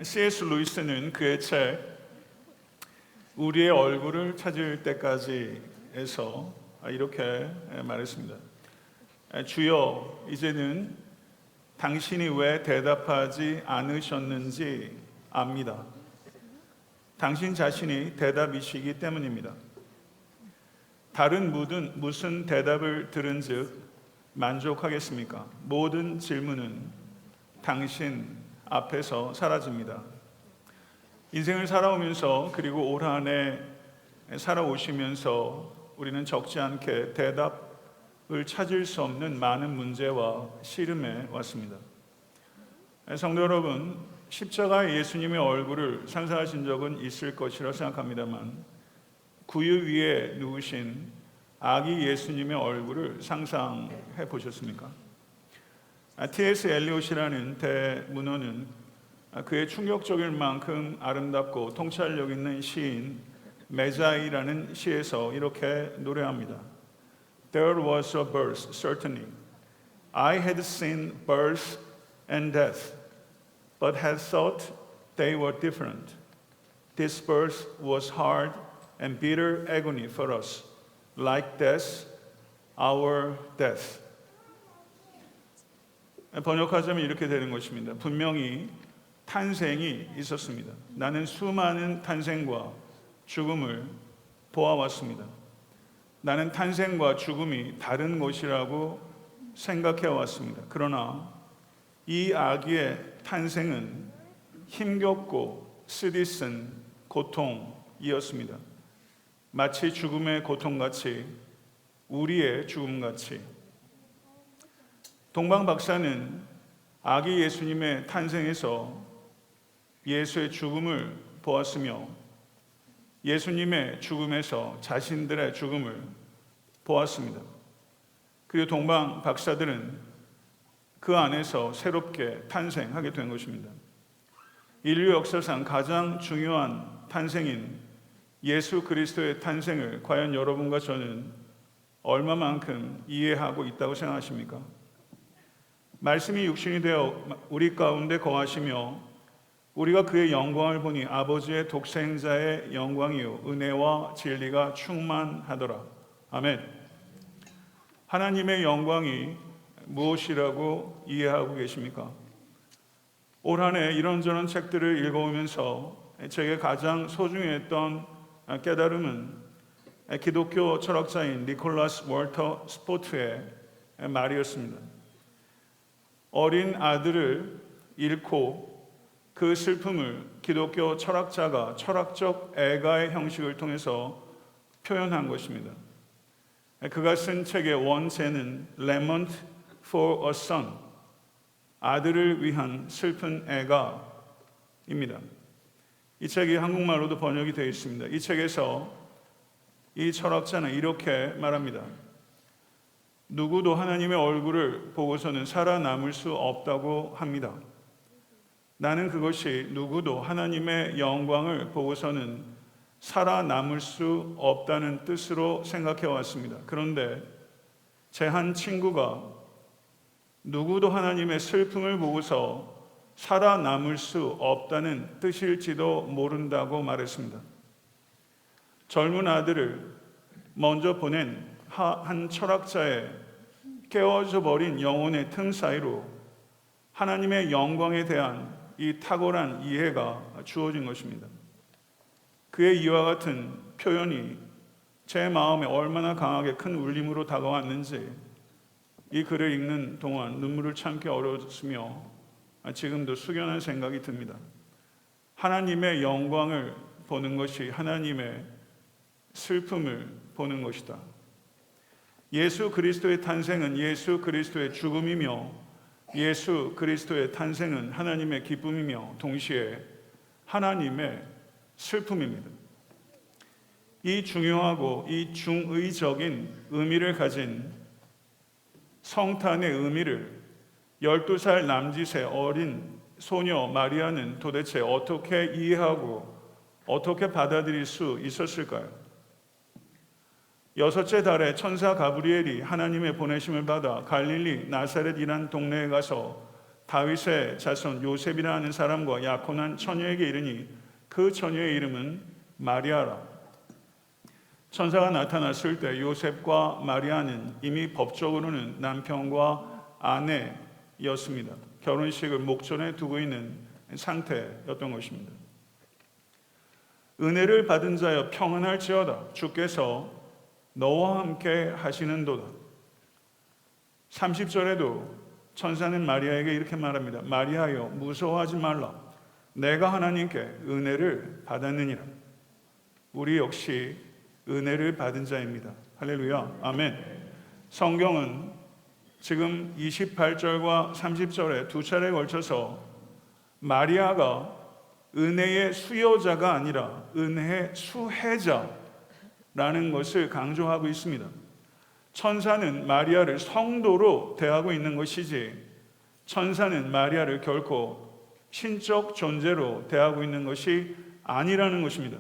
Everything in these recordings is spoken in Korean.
C.S. 루이스는 그의 책 우리의 얼굴을 찾을 때까지에서 이렇게 말했습니다. 주여, 이제는 당신이 왜 대답하지 않으셨는지 압니다. 당신 자신이 대답이시기 때문입니다. 다른 무슨 대답을 들은즉 만족하겠습니까? 모든 질문은 당신 앞에서 사라집니다. 인생을 살아오면서 그리고 올 한 해 살아오시면서 우리는 적지 않게 대답을 찾을 수 없는 많은 문제와 씨름에 왔습니다. 성도 여러분, 십자가에 예수님의 얼굴을 상상하신 적은 있을 것이라 생각합니다만 구유 위에 누우신 아기 예수님의 얼굴을 상상해 보셨습니까? T.S. 엘리엇이라는 대문호는 그의 충격적일 만큼 아름답고 통찰력 있는 시인 메자이라는 시에서 이렇게 노래합니다. There was a birth, certainly. I had seen birth and death, but had thought they were different. This birth was hard and bitter agony for us, like death, our death. 번역하자면 이렇게 되는 것입니다. 분명히 탄생이 있었습니다. 나는 수많은 탄생과 죽음을 보아왔습니다. 나는 탄생과 죽음이 다른 것이라고 생각해 왔습니다. 그러나 이 아기의 탄생은 힘겹고 쓰디쓴 고통이었습니다. 마치 죽음의 고통같이, 우리의 죽음같이. 동방 박사는 아기 예수님의 탄생에서 예수의 죽음을 보았으며 예수님의 죽음에서 자신들의 죽음을 보았습니다. 그리고 동방 박사들은 그 안에서 새롭게 탄생하게 된 것입니다. 인류 역사상 가장 중요한 탄생인 예수 그리스도의 탄생을 과연 여러분과 저는 얼마만큼 이해하고 있다고 생각하십니까? 말씀이 육신이 되어 우리 가운데 거하시며 우리가 그의 영광을 보니 아버지의 독생자의 영광이요 은혜와 진리가 충만하더라. 아멘. 하나님의 영광이 무엇이라고 이해하고 계십니까? 올 한 해 이런저런 책들을 읽어오면서 제게 가장 소중했던 깨달음은 기독교 철학자인 니콜라스 월터 스포트의 말이었습니다. 어린 아들을 잃고 그 슬픔을 기독교 철학자가 철학적 애가의 형식을 통해서 표현한 것입니다. 그가 쓴 책의 원제는 Lament for a Son, 아들을 위한 슬픈 애가입니다. 이 책이 한국말로도 번역이 되어 있습니다. 이 책에서 이 철학자는 이렇게 말합니다. 누구도 하나님의 얼굴을 보고서는 살아남을 수 없다고 합니다. 나는 그것이 누구도 하나님의 영광을 보고서는 살아남을 수 없다는 뜻으로 생각해 왔습니다. 그런데 제 한 친구가 누구도 하나님의 슬픔을 보고서 살아남을 수 없다는 뜻일지도 모른다고 말했습니다. 젊은 아들을 먼저 보낸 한 철학자의 깨어져 버린 영혼의 틈 사이로 하나님의 영광에 대한 이 탁월한 이해가 주어진 것입니다. 그의 이와 같은 표현이 제 마음에 얼마나 강하게 큰 울림으로 다가왔는지 이 글을 읽는 동안 눈물을 참기 어려웠으며 지금도 숙연한 생각이 듭니다. 하나님의 영광을 보는 것이 하나님의 슬픔을 보는 것이다. 예수 그리스도의 탄생은 예수 그리스도의 죽음이며 예수 그리스도의 탄생은 하나님의 기쁨이며 동시에 하나님의 슬픔입니다. 이 중요하고 이 중의적인 의미를 가진 성탄의 의미를 12살 남짓의 어린 소녀 마리아는 도대체 어떻게 이해하고 어떻게 받아들일 수 있었을까요? 여섯째 달에 천사 가브리엘이 하나님의 보내심을 받아 갈릴리 나사렛이란 동네에 가서 다윗의 자손 요셉이라는 사람과 약혼한 처녀에게 이르니 그 처녀의 이름은 마리아라. 천사가 나타났을 때 요셉과 마리아는 이미 법적으로는 남편과 아내였습니다. 결혼식을 목전에 두고 있는 상태였던 것입니다. 은혜를 받은 자여 평안할지어다. 주께서 너와 함께 하시는도다. 30절에도 천사는 마리아에게 이렇게 말합니다. 마리아여 무서워하지 말라. 내가 하나님께 은혜를 받았느니라. 우리 역시 은혜를 받은 자입니다. 할렐루야. 아멘. 성경은 지금 28절과 30절에 두 차례에 걸쳐서 마리아가 은혜의 수요자가 아니라 은혜의 수혜자라는 것을 강조하고 있습니다. 천사는 마리아를 성도로 대하고 있는 것이지 천사는 마리아를 결코 신적 존재로 대하고 있는 것이 아니라는 것입니다.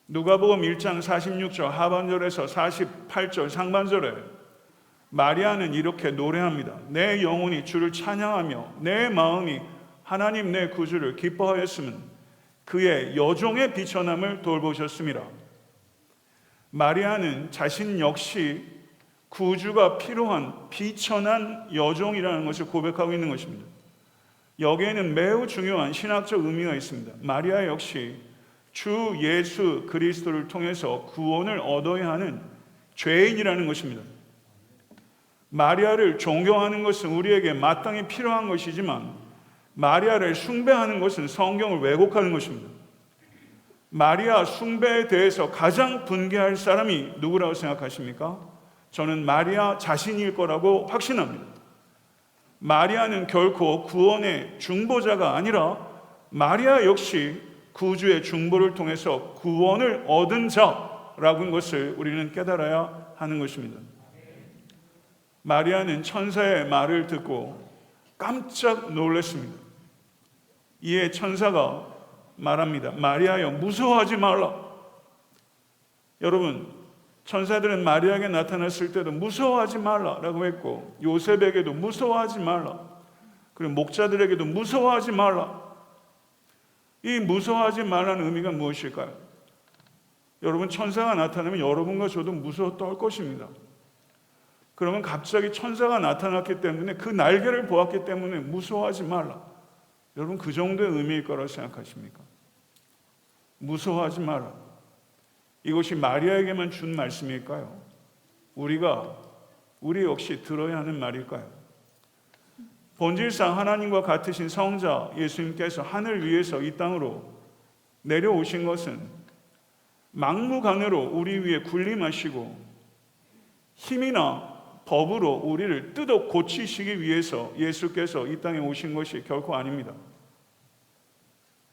누가복음 1장 46절 하반절에서 48절 상반절에 마리아는 이렇게 노래합니다. 내 영혼이 주를 찬양하며 내 마음이 하나님 내 구주를 기뻐하였으면 그의 여종의 비천함을 돌보셨습니다. 마리아는 자신 역시 구주가 필요한 비천한 여종이라는 것을 고백하고 있는 것입니다. 여기에는 매우 중요한 신학적 의미가 있습니다. 마리아 역시 주 예수 그리스도를 통해서 구원을 얻어야 하는 죄인이라는 것입니다. 마리아를 존경하는 것은 우리에게 마땅히 필요한 것이지만 마리아를 숭배하는 것은 성경을 왜곡하는 것입니다. 마리아 숭배에 대해서 가장 분개할 사람이 누구라고 생각하십니까? 저는 마리아 자신일 거라고 확신합니다. 마리아는 결코 구원의 중보자가 아니라 마리아 역시 구주의 중보를 통해서 구원을 얻은 자라는 것을 우리는 깨달아야 하는 것입니다. 마리아는 천사의 말을 듣고 깜짝 놀랐습니다. 이에 천사가 말합니다. 마리아여 무서워하지 말라. 여러분, 천사들은 마리아에게 나타났을 때도 무서워하지 말라라고 했고 요셉에게도 무서워하지 말라, 그리고 목자들에게도 무서워하지 말라. 이 무서워하지 말라는 의미가 무엇일까요? 여러분, 천사가 나타나면 여러분과 저도 무서워 떨 것입니다. 그러면 갑자기 천사가 나타났기 때문에 그 날개를 보았기 때문에 무서워하지 말라. 여러분, 그 정도의 의미일 거라고 생각하십니까? 무서워하지 마라. 이것이 마리아에게만 준 말씀일까요? 우리 역시 들어야 하는 말일까요? 본질상 하나님과 같으신 성자 예수님께서 하늘 위에서 이 땅으로 내려오신 것은 막무가내로 우리 위에 군림하시고 힘이나 법으로 우리를 뜯어 고치시기 위해서 예수께서 이 땅에 오신 것이 결코 아닙니다.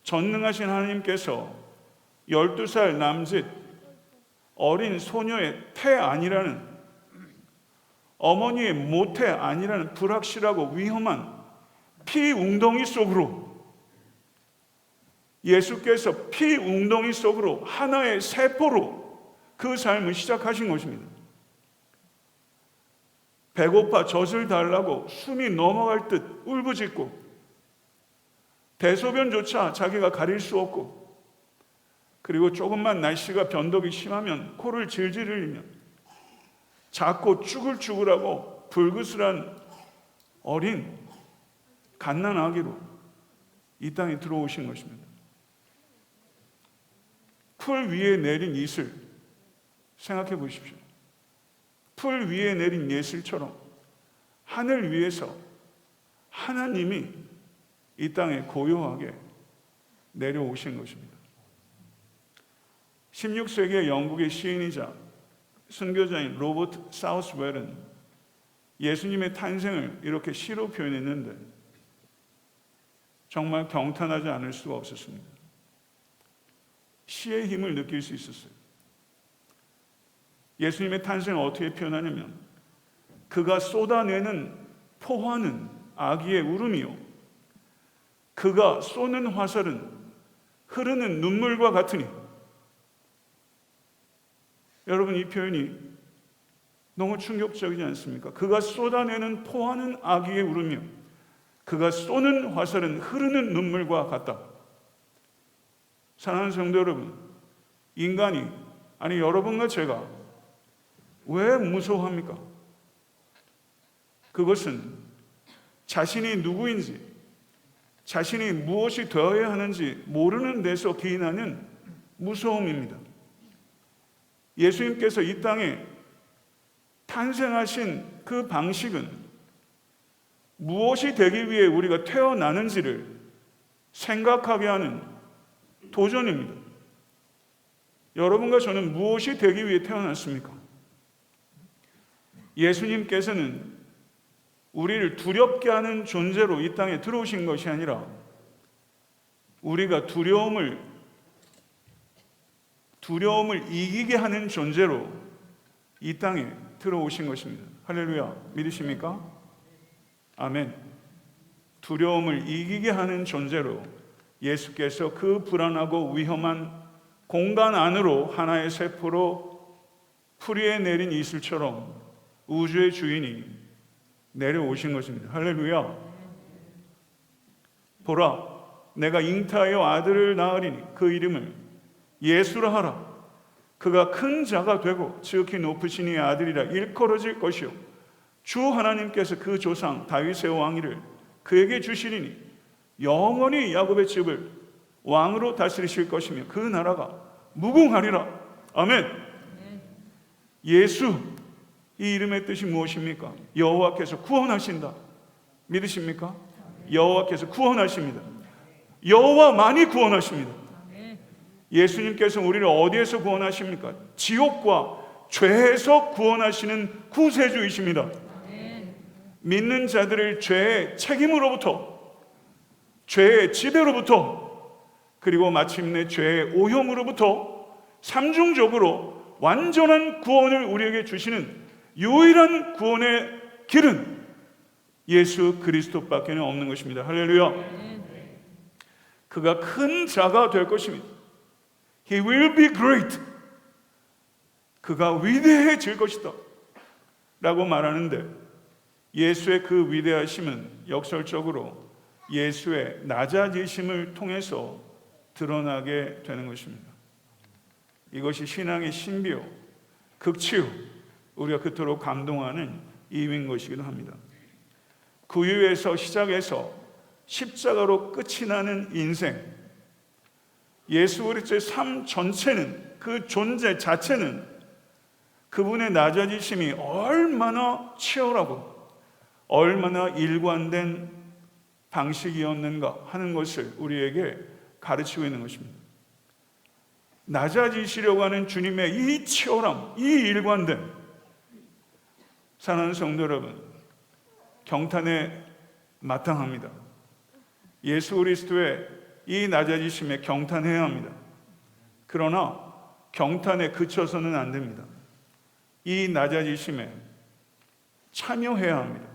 전능하신 하나님께서 12살 남짓 어린 소녀의 태 아니라는, 어머니의 모태 아니라는 불확실하고 위험한 피 웅덩이 속으로, 예수께서 피 웅덩이 속으로 하나의 세포로 그 삶을 시작하신 것입니다. 배고파 젖을 달라고 숨이 넘어갈 듯 울부짖고 대소변조차 자기가 가릴 수 없고, 그리고 조금만 날씨가 변덕이 심하면 코를 질질 흘리며 작고 쭈글쭈글하고 불그스란 어린 갓난아기로 이 땅에 들어오신 것입니다. 풀 위에 내린 이슬 생각해 보십시오. 풀 위에 내린 예슬처럼 하늘 위에서 하나님이 이 땅에 고요하게 내려오신 것입니다. 16세기의 영국의 시인이자 선교자인 로버트 사우스웰은 예수님의 탄생을 이렇게 시로 표현했는데 정말 경탄하지 않을 수가 없었습니다. 시의 힘을 느낄 수 있었어요. 예수님의 탄생을 어떻게 표현하냐면, 그가 쏟아내는 포화는 아기의 울음이요, 그가 쏘는 화살은 흐르는 눈물과 같으니. 여러분, 이 표현이 너무 충격적이지 않습니까? 그가 쏟아내는 포화는 아기의 울음이요, 그가 쏘는 화살은 흐르는 눈물과 같다. 사랑하는 성도 여러분, 인간이, 아니 여러분과 제가 왜 무서워합니까? 그것은 자신이 누구인지, 자신이 무엇이 되어야 하는지 모르는 데서 기인하는 무서움입니다. 예수님께서 이 땅에 탄생하신 그 방식은 무엇이 되기 위해 우리가 태어나는지를 생각하게 하는 도전입니다. 여러분과 저는 무엇이 되기 위해 태어났습니까? 예수님께서는 우리를 두렵게 하는 존재로 이 땅에 들어오신 것이 아니라 우리가 두려움을 이기게 하는 존재로 이 땅에 들어오신 것입니다. 할렐루야, 믿으십니까? 아멘. 두려움을 이기게 하는 존재로 예수께서 그 불안하고 위험한 공간 안으로 하나의 세포로 풀이에 내린 이슬처럼 우주의 주인이 내려오신 것입니다. 할렐루야. 보라, 내가 잉태하여 아들을 낳으리니 그 이름을 예수라 하라. 그가 큰 자가 되고 지극히 높으신 이의 아들이라 일컬어질 것이요 주 하나님께서 그 조상 다윗의 왕위를 그에게 주시리니 영원히 야곱의 집을 왕으로 다스리실 것이며 그 나라가 무궁하리라. 아멘. 예수, 이 이름의 뜻이 무엇입니까? 여호와께서 구원하신다. 믿으십니까? 여호와께서 구원하십니다. 여호와만이 구원하십니다. 예수님께서 우리를 어디에서 구원하십니까? 지옥과 죄에서 구원하시는 구세주이십니다. 믿는 자들을 죄의 책임으로부터, 죄의 지배로부터, 그리고 마침내 죄의 오염으로부터 삼중적으로 완전한 구원을 우리에게 주시는 유일한 구원의 길은 예수 그리스도밖에 없는 것입니다. 할렐루야. 그가 큰 자가 될 것입니다. He will be great. 그가 위대해질 것이다 라고 말하는데, 예수의 그 위대하심은 역설적으로 예수의 낮아지심을 통해서 드러나게 되는 것입니다. 이것이 신앙의 신비요, 극치요, 우리가 그토록 감동하는 이유인 것이기도 합니다. 구유에서 시작해서 십자가로 끝이 나는 인생, 예수 그리스도의 삶 전체는, 그 존재 자체는 그분의 낮아지심이 얼마나 치열하고 얼마나 일관된 방식이었는가 하는 것을 우리에게 가르치고 있는 것입니다. 낮아지시려고 하는 주님의 이 치열함, 이 일관됨, 사랑하는 성도 여러분, 경탄에 마땅합니다. 예수 그리스도의 이 낮아지심에 경탄해야 합니다. 그러나 경탄에 그쳐서는 안 됩니다. 이 낮아지심에 참여해야 합니다.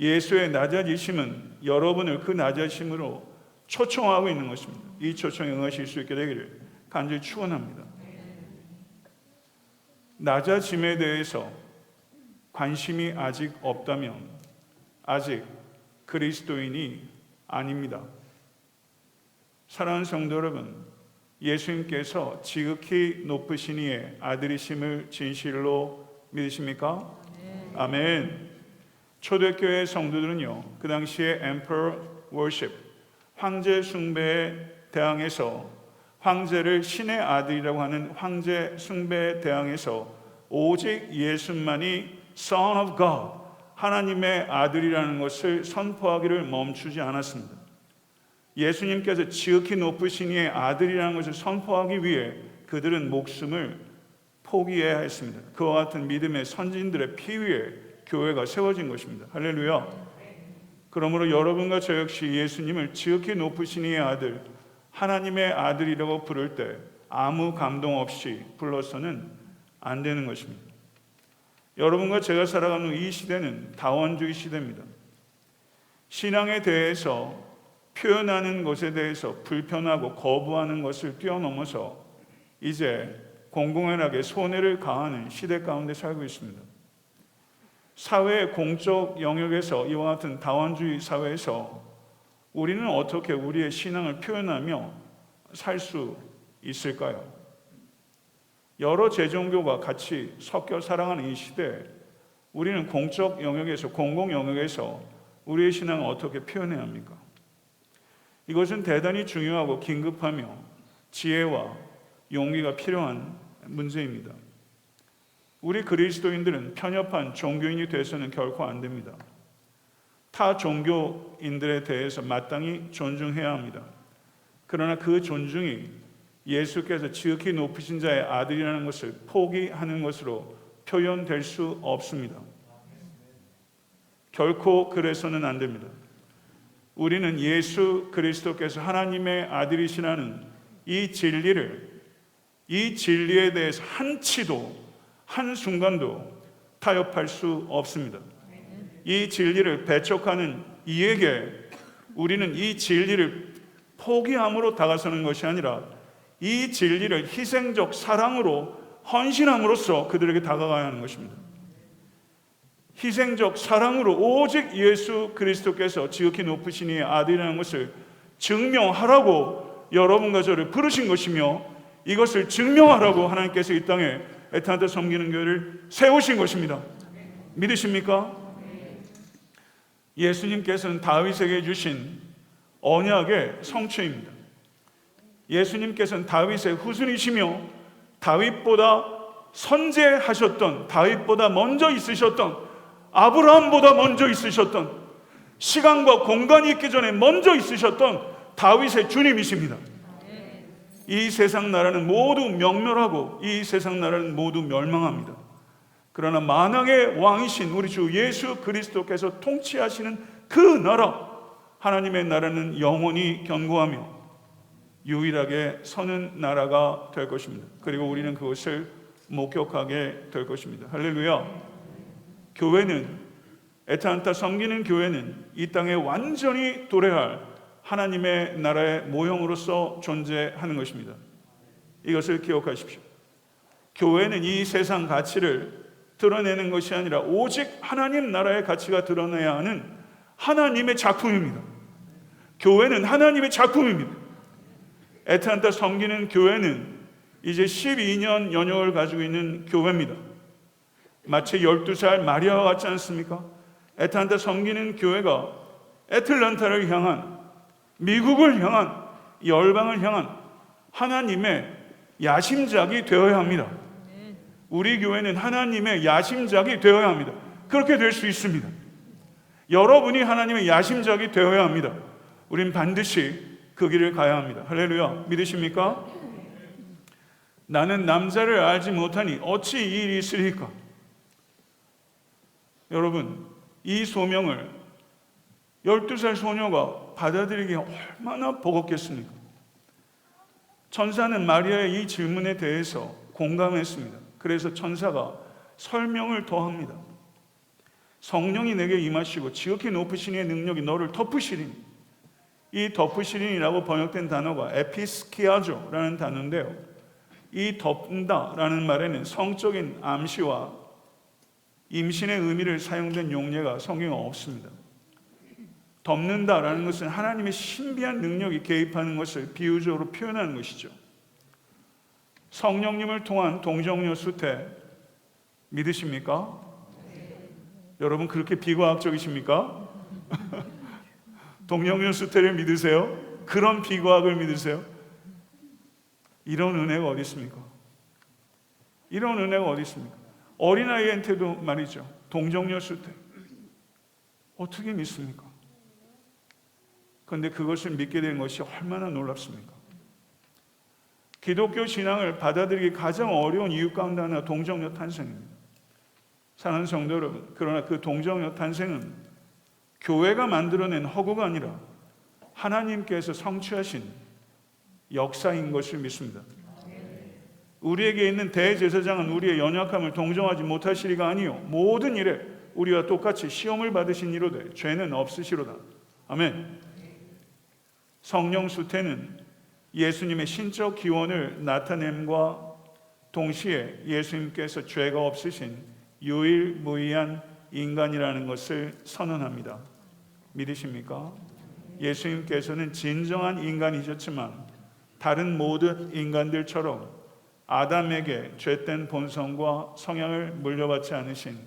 예수의 낮아지심은 여러분을 그 낮아지심으로 초청하고 있는 것입니다. 이 초청에 응하실 수 있게 되기를 간절히 축원합니다. 낮아짐에 대해서 관심이 아직 없다면 아직 그리스도인이 아닙니다. 사랑하는 성도 여러분, 예수님께서 지극히 높으신 이의 아들이심을 진실로 믿으십니까? 아멘. 초대교회 성도들은요, 그 당시에 Emperor Worship, 황제 숭배에 대항해서, 황제를 신의 아들이라고 하는 황제 숭배에 대항해서 오직 예수만이 Son of God, 하나님의 아들이라는 것을 선포하기를 멈추지 않았습니다. 예수님께서 지극히 높으신 이의 아들이라는 것을 선포하기 위해 그들은 목숨을 포기해야 했습니다. 그와 같은 믿음의 선진들의 피 위에 교회가 세워진 것입니다. 할렐루야. 그러므로 여러분과 저 역시 예수님을 지극히 높으신 이의 아들, 하나님의 아들이라고 부를 때 아무 감동 없이 불러서는 안 되는 것입니다. 여러분과 제가 살아가는 이 시대는 다원주의 시대입니다. 신앙에 대해서 표현하는 것에 대해서 불편하고 거부하는 것을 뛰어넘어서 이제 공공연하게 손해를 가하는 시대 가운데 살고 있습니다. 사회의 공적 영역에서 이와 같은 다원주의 사회에서 우리는 어떻게 우리의 신앙을 표현하며 살 수 있을까요? 여러 제종교가 같이 섞여 살아가는 이 시대에 우리는 공적 영역에서, 공공 영역에서 우리의 신앙을 어떻게 표현해야 합니까? 이것은 대단히 중요하고 긴급하며 지혜와 용기가 필요한 문제입니다. 우리 그리스도인들은 편협한 종교인이 돼서는 결코 안 됩니다. 타 종교인들에 대해서 마땅히 존중해야 합니다. 그러나 그 존중이 예수께서 지극히 높으신 자의 아들이라는 것을 포기하는 것으로 표현될 수 없습니다. 결코 그래서는 안 됩니다. 우리는 예수 그리스도께서 하나님의 아들이시라는 이 진리에 대해서 한치도, 한순간도 타협할 수 없습니다. 이 진리를 배척하는 이에게 우리는 이 진리를 포기함으로 다가서는 것이 아니라 이 진리를 희생적 사랑으로 헌신함으로써 그들에게 다가가야 하는 것입니다. 희생적 사랑으로 오직 예수 그리스도께서 지극히 높으신 이의 아들이라는 것을 증명하라고 여러분과 저를 부르신 것이며, 이것을 증명하라고 하나님께서 이 땅에 에탄타 섬기는 교회를 세우신 것입니다. 믿으십니까? 예수님께서는 다윗에게 주신 언약의 성취입니다. 예수님께서는 다윗의 후손이시며 다윗보다 선제하셨던, 다윗보다 먼저 있으셨던, 아브라함보다 먼저 있으셨던, 시간과 공간이 있기 전에 먼저 있으셨던 다윗의 주님이십니다. 이 세상 나라는 모두 명멸하고 이 세상 나라는 모두 멸망합니다. 그러나 만왕의 왕이신 우리 주 예수 그리스도께서 통치하시는 그 나라, 하나님의 나라는 영원히 견고하며 유일하게 서는 나라가 될 것입니다. 그리고 우리는 그것을 목격하게 될 것입니다. 할렐루야. 교회는, 에탄타 섬기는 교회는 이 땅에 완전히 도래할 하나님의 나라의 모형으로서 존재하는 것입니다. 이것을 기억하십시오. 교회는 이 세상 가치를 드러내는 것이 아니라 오직 하나님 나라의 가치가 드러내야 하는 하나님의 작품입니다. 교회는 하나님의 작품입니다. 에탄타 섬기는 교회는 이제 12년 연역을 가지고 있는 교회입니다. 마치 12살 마리아와 같지 않습니까? 에탄타 섬기는 교회가 애틀랜타를 향한, 미국을 향한, 열방을 향한 하나님의 야심작이 되어야 합니다. 우리 교회는 하나님의 야심작이 되어야 합니다. 그렇게 될 수 있습니다. 여러분이 하나님의 야심작이 되어야 합니다. 우린 반드시 그 길을 가야 합니다. 할렐루야. 믿으십니까? 나는 남자를 알지 못하니 어찌 이 일이 있으리까? 여러분, 이 소명을 12살 소녀가 받아들이기 얼마나 버겁겠습니까? 천사는 마리아의 이 질문에 대해서 공감했습니다. 그래서 천사가 설명을 더합니다. 성령이 내게 임하시고 지극히 높으신 이의 능력이 너를 덮으시리니, 이 덮으시리니라고 번역된 단어가 에피스키아조라는 단어인데요, 이 덮는다라는 말에는 성적인 암시와 임신의 의미를 사용된 용례가 성경에 없습니다. 덮는다라는 것은 하나님의 신비한 능력이 개입하는 것을 비유적으로 표현하는 것이죠. 성령님을 통한 동정녀 수태 믿으십니까? 여러분 그렇게 비과학적이십니까? 동정녀 수태를 믿으세요? 그런 비과학을 믿으세요? 이런 은혜가 어디 있습니까? 이런 은혜가 어디 있습니까? 어린아이한테도 말이죠. 동정녀 수태 어떻게 믿습니까? 그런데 그것을 믿게 된 것이 얼마나 놀랍습니까? 기독교 신앙을 받아들이기 가장 어려운 이유 가운데 하나가 동정녀 탄생입니다. 사랑하는 성도 여러분, 그러나 그 동정녀 탄생은 교회가 만들어낸 허구가 아니라 하나님께서 성취하신 역사인 것을 믿습니다. 우리에게 있는 대제사장은 우리의 연약함을 동정하지 못하시리가 아니요 모든 일에 우리와 똑같이 시험을 받으신 이로되 죄는 없으시로다. 아멘. 성령 수태는 예수님의 신적 기원을 나타냄과 동시에 예수님께서 죄가 없으신 유일무이한 인간이라는 것을 선언합니다. 믿으십니까? 예수님께서는 진정한 인간이셨지만 다른 모든 인간들처럼 아담에게 죄된 본성과 성향을 물려받지 않으신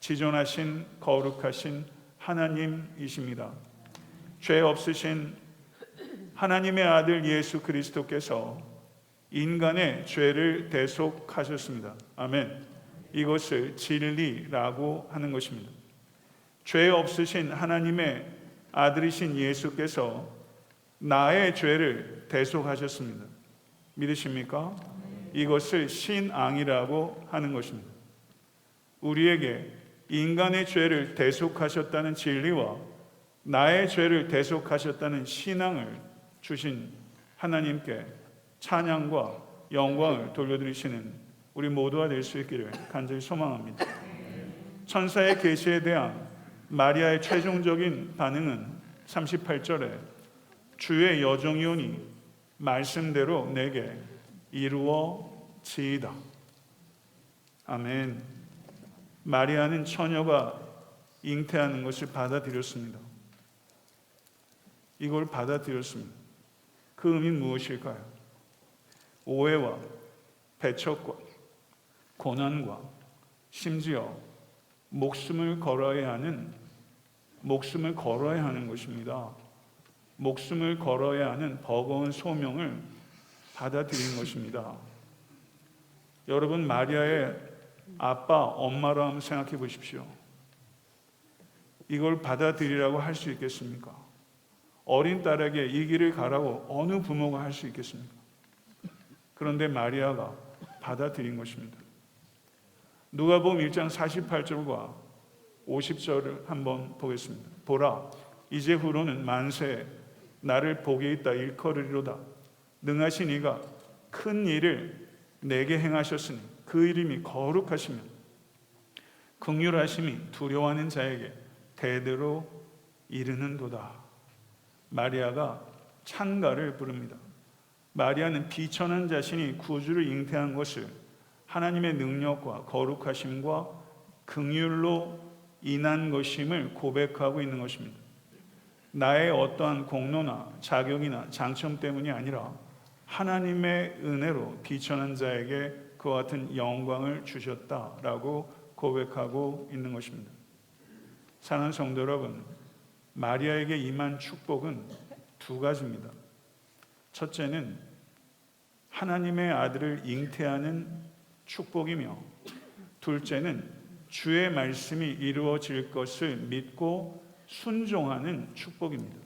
지존하신 거룩하신 하나님이십니다. 죄 없으신 하나님의 아들 예수 그리스도께서 인간의 죄를 대속하셨습니다. 아멘. 이것을 진리라고 하는 것입니다. 죄 없으신 하나님의 아들이신 예수께서 나의 죄를 대속하셨습니다. 믿으십니까? 이것을 신앙이라고 하는 것입니다. 우리에게 인간의 죄를 대속하셨다는 진리와 나의 죄를 대속하셨다는 신앙을 주신 하나님께 찬양과 영광을 돌려드리시는 우리 모두가 될 수 있기를 간절히 소망합니다. 천사의 계시에 대한 마리아의 최종적인 반응은 38절에 주의 여종이오니 말씀대로 내게 이루어지이다. 아멘. 마리아는 처녀가 잉태하는 것을 받아들였습니다. 이걸 받아들였습니다. 그 의미는 무엇일까요? 오해와 배척과 고난과 심지어 목숨을 걸어야 하는 것입니다. 목숨을 걸어야 하는 버거운 소명을 받아들인 것입니다. 여러분, 마리아의 아빠, 엄마로 한번 생각해 보십시오. 이걸 받아들이라고 할 수 있겠습니까? 어린 딸에게 이 길을 가라고 어느 부모가 할 수 있겠습니까? 그런데 마리아가 받아들인 것입니다. 누가복음 1장 48절과 50절을 한번 보겠습니다. 보라, 이제 후로는 만세 나를 복에 있다 일컬으리로다. 능하신 이가 큰 일을 내게 행하셨으니 그 이름이 거룩하시며 긍휼하심이 두려워하는 자에게 대대로 이르는도다. 마리아가 찬가를 부릅니다. 마리아는 비천한 자신이 구주를 잉태한 것을 하나님의 능력과 거룩하심과 긍휼로 인한 것임을 고백하고 있는 것입니다. 나의 어떠한 공로나 자격이나 장점 때문이 아니라 하나님의 은혜로 비천한 자에게 그와 같은 영광을 주셨다라고 고백하고 있는 것입니다. 사랑하는 성도 여러분, 마리아에게 임한 축복은 두 가지입니다. 첫째는 하나님의 아들을 잉태하는 축복이며, 둘째는 주의 말씀이 이루어질 것을 믿고 순종하는 축복입니다.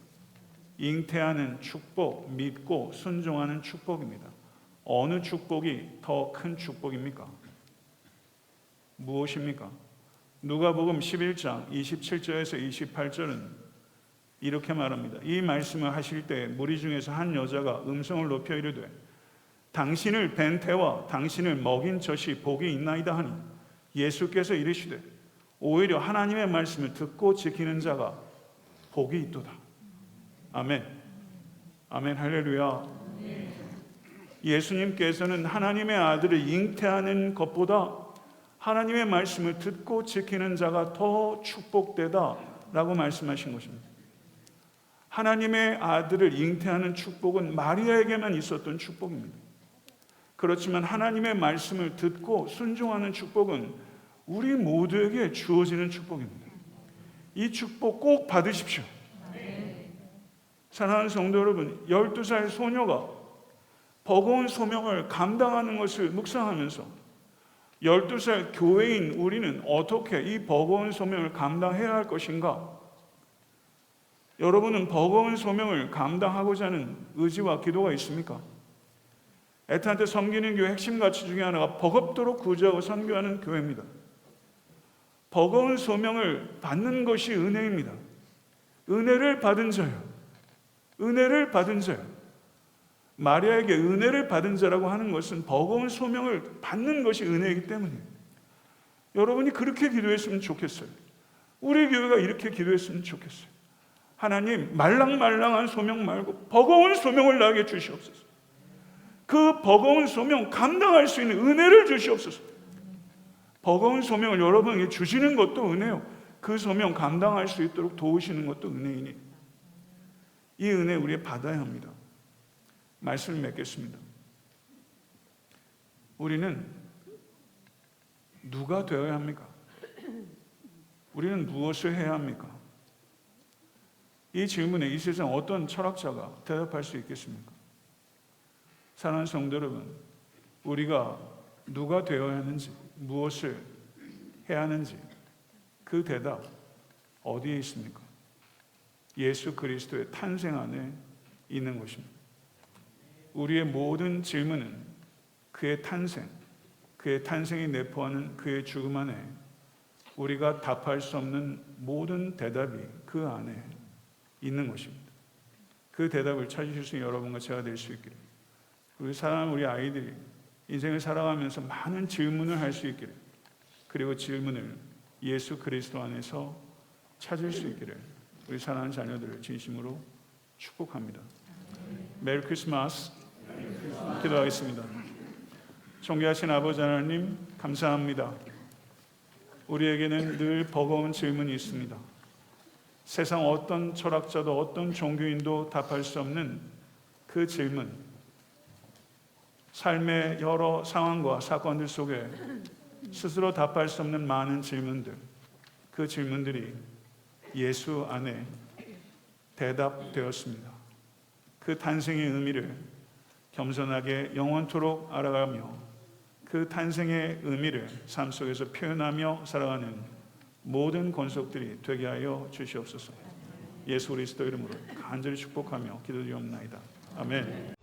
잉태하는 축복, 믿고 순종하는 축복입니다. 어느 축복이 더 큰 축복입니까? 무엇입니까? 누가복음 11장 27절에서 28절은 이렇게 말합니다. 이 말씀을 하실 때 무리 중에서 한 여자가 음성을 높여 이르되 당신을 뵌 태와 당신을 먹인 젖이 복이 있나이다 하니 예수께서 이르시되 오히려 하나님의 말씀을 듣고 지키는 자가 복이 있도다. 아멘. 아멘. 할렐루야. 예수님께서는 하나님의 아들을 잉태하는 것보다 하나님의 말씀을 듣고 지키는 자가 더 축복되다라고 말씀하신 것입니다. 하나님의 아들을 잉태하는 축복은 마리아에게만 있었던 축복입니다. 그렇지만 하나님의 말씀을 듣고 순종하는 축복은 우리 모두에게 주어지는 축복입니다. 이 축복 꼭 받으십시오. 사랑하는 성도 여러분, 12살 소녀가 버거운 소명을 감당하는 것을 묵상하면서 12살 교회인 우리는 어떻게 이 버거운 소명을 감당해야 할 것인가? 여러분은 버거운 소명을 감당하고자 하는 의지와 기도가 있습니까? 애타한테 섬기는 교회 핵심 가치 중에 하나가 버겁도록 구제하고 선교하는 교회입니다. 버거운 소명을 받는 것이 은혜입니다. 은혜를 받은 자요. 은혜를 받은 자요. 마리아에게 은혜를 받은 자라고 하는 것은 버거운 소명을 받는 것이 은혜이기 때문이에요. 여러분이 그렇게 기도했으면 좋겠어요. 우리 교회가 이렇게 기도했으면 좋겠어요. 하나님, 말랑말랑한 소명 말고 버거운 소명을 나에게 주시옵소서. 그 버거운 소명 감당할 수 있는 은혜를 주시옵소서. 버거운 소명을 여러분에게 주시는 것도 은혜요. 그 소명 감당할 수 있도록 도우시는 것도 은혜이니 이 은혜 우리 받아야 합니다. 말씀을 맺겠습니다. 우리는 누가 되어야 합니까? 우리는 무엇을 해야 합니까? 이 질문에 이 세상 어떤 철학자가 대답할 수 있겠습니까? 사랑하는 성도 여러분, 우리가 누가 되어야 하는지, 무엇을 해야 하는지 그 대답 어디에 있습니까? 예수 그리스도의 탄생 안에 있는 것입니다. 우리의 모든 질문은 그의 탄생이 내포하는 그의 죽음 안에 우리가 답할 수 없는 모든 대답이 그 안에 있는 것입니다. 그 대답을 찾으실 수 있는 여러분과 제가 될 수 있기를, 우리 사랑하는 우리 아이들이 인생을 살아가면서 많은 질문을 할 수 있기를, 그리고 질문을 예수 그리스도 안에서 찾을 수 있기를 우리 사랑하는 자녀들을 진심으로 축복합니다. 메리 크리스마스. 기도하겠습니다. 존귀하신 아버지 하나님, 감사합니다. 우리에게는 늘 버거운 질문이 있습니다. 세상 어떤 철학자도 어떤 종교인도 답할 수 없는 그 질문, 삶의 여러 상황과 사건들 속에 스스로 답할 수 없는 많은 질문들, 그 질문들이 예수 안에 대답되었습니다. 그 탄생의 의미를 겸손하게 영원토록 알아가며 그 탄생의 의미를 삶 속에서 표현하며 살아가는 모든 권속들이 되게 하여 주시옵소서. 예수 그리스도 이름으로 간절히 축복하며 기도드리옵나이다. 아멘.